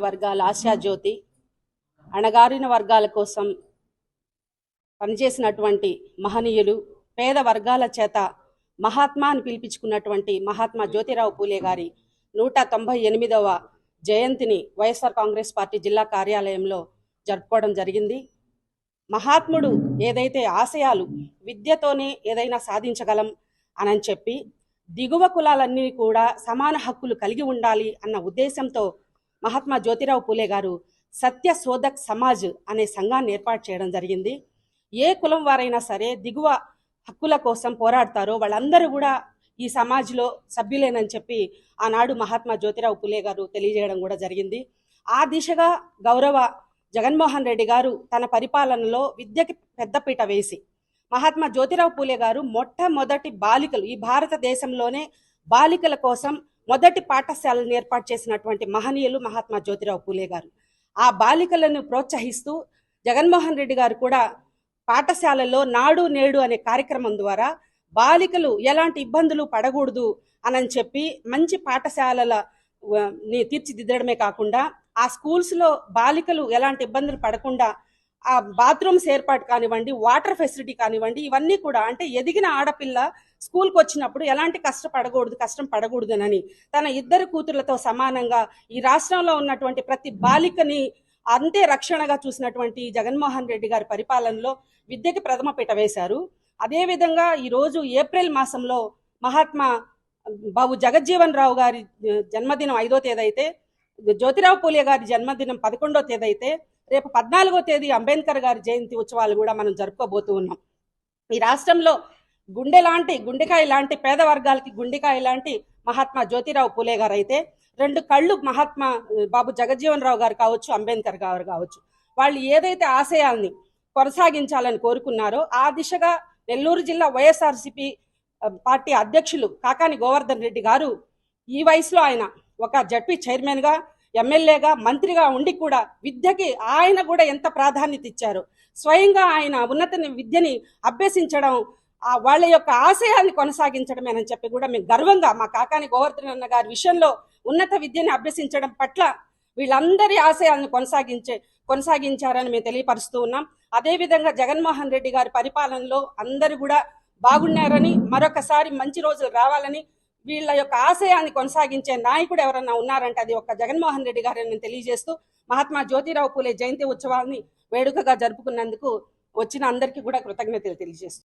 వర్గాల ఆశాజ్యోతి, అణగారిన వర్గాల కోసం పనిచేసినటువంటి మహనీయులు, పేద వర్గాల చేత మహాత్మా అని పిలిపించుకున్నటువంటి మహాత్మా జ్యోతిరావు పూలే గారి 198వ జయంతిని వైఎస్ఆర్ కాంగ్రెస్ పార్టీ జిల్లా కార్యాలయంలో జరుపుకోవడం జరిగింది. మహాత్ముడు ఏదైతే ఆశయాలు విద్యతోనే ఏదైనా సాధించగలం అని చెప్పి దిగువ కులాలన్నీ కూడా సమాన హక్కులు కలిగి ఉండాలి అన్న ఉద్దేశంతో మహాత్మా జ్యోతిరావు పూలే గారు సత్య శోధక్ సమాజ్ అనే సంఘాన్ని ఏర్పాటు చేయడం జరిగింది. ఏ కులం వారైనా సరే దిగువ హక్కుల కోసం పోరాడతారో వాళ్ళందరూ కూడా ఈ సమాజ్లో సభ్యులేనని చెప్పి ఆనాడు మహాత్మా జ్యోతిరావు పూలే గారు తెలియజేయడం కూడా జరిగింది. ఆ దిశగా గౌరవ జగన్మోహన్ రెడ్డి గారు తన పరిపాలనలో విద్యకి పెద్దపీట వేసి మహాత్మా జ్యోతిరావు పూలే గారు మొట్టమొదటి బాలికలు, ఈ భారతదేశంలోనే బాలికల కోసం మొదటి పాఠశాలను ఏర్పాటు చేసినటువంటి మహనీయులు మహాత్మా జ్యోతిరావు పూలే గారు. ఆ బాలికలను ప్రోత్సహిస్తూ జగన్మోహన్ రెడ్డి గారు కూడా పాఠశాలలో నాడు నేడు అనే కార్యక్రమం ద్వారా బాలికలు ఎలాంటి ఇబ్బందులు పడకూడదు అని చెప్పి మంచి పాఠశాలల తీర్చిదిద్దడమే కాకుండా ఆ స్కూల్స్లో బాలికలు ఎలాంటి ఇబ్బందులు పడకుండా ఆ బాత్రూమ్స్ ఏర్పాటు కానివ్వండి, వాటర్ ఫెసిలిటీ కానివ్వండి, ఇవన్నీ కూడా అంటే ఎదిగిన ఆడపిల్ల స్కూల్కి వచ్చినప్పుడు ఎలాంటి కష్టం పడకూడదునని తన ఇద్దరు కూతుర్లతో సమానంగా ఈ రాష్ట్రంలో ఉన్నటువంటి ప్రతి బాలికని అంతే రక్షణగా చూసినటువంటి జగన్మోహన్ రెడ్డి గారి పరిపాలనలో విద్యకి ప్రథమ పీట వేశారు. అదేవిధంగా ఈరోజు ఏప్రిల్ మాసంలో మహాత్మా బాబు జగజ్జీవన్ రావు గారి జన్మదినం 5వ తేదీ అయితే, జ్యోతిరావు పూలే గారి జన్మదినం 11వ తేదీ అయితే, రేపు 14వ తేదీ అంబేద్కర్ గారి జయంతి ఉత్సవాలు కూడా మనం జరుపుకోబోతూ ఉన్నాం. ఈ రాష్ట్రంలో గుండెకాయ లాంటి పేద వర్గాలకి గుండెకాయ లాంటి మహాత్మా జ్యోతిరావు పూలే గారు అయితే, 2 కళ్ళు మహాత్మా బాబు జగజ్జీవన్ రావు గారు కావచ్చు, అంబేద్కర్ గారు కావచ్చు, వాళ్ళు ఏదైతే ఆశయాల్ని కొనసాగించాలని కోరుకున్నారో ఆ దిశగా నెల్లూరు జిల్లా వైఎస్ఆర్సీపీ పార్టీ అధ్యక్షులు కాకాని గోవర్ధన్ రెడ్డి గారు ఈ వయసులో ఆయన ఒక జడ్పీ చైర్మన్గా, ఎమ్మెల్యేగా, మంత్రిగా ఉండి కూడా విద్యకి ఆయన కూడా ఎంత ప్రాధాన్యత ఇచ్చారు. స్వయంగా ఆయన ఉన్నత విద్యని అభ్యసించడం, వాళ్ళ యొక్క ఆశయాన్ని కొనసాగించడమేనని చెప్పి కూడా మేము గర్వంగా మా కాకాని గోవర్ధన్ అన్న గారి విషయంలో ఉన్నత విద్యని అభ్యసించడం పట్ల వీళ్ళందరి ఆశయాలను కొనసాగించారని మేము తెలియపరుస్తూ ఉన్నాం. అదేవిధంగా జగన్మోహన్ రెడ్డి గారి పరిపాలనలో అందరూ కూడా బాగున్నారని, మరొకసారి మంచి రోజులు రావాలని, వీళ్ళ యొక్క ఆశయాన్ని కొనసాగించే నాయకుడు ఎవరన్నా ఉన్నారంటే అది ఒక జగన్మోహన్ రెడ్డి గారని తెలియజేస్తూ మహాత్మా జ్యోతిరావు పూలే జయంతి ఉత్సవాన్ని వేడుకగా జరుపుకున్నందుకు వచ్చిన అందరికీ కూడా కృతజ్ఞతలు తెలియజేస్తూ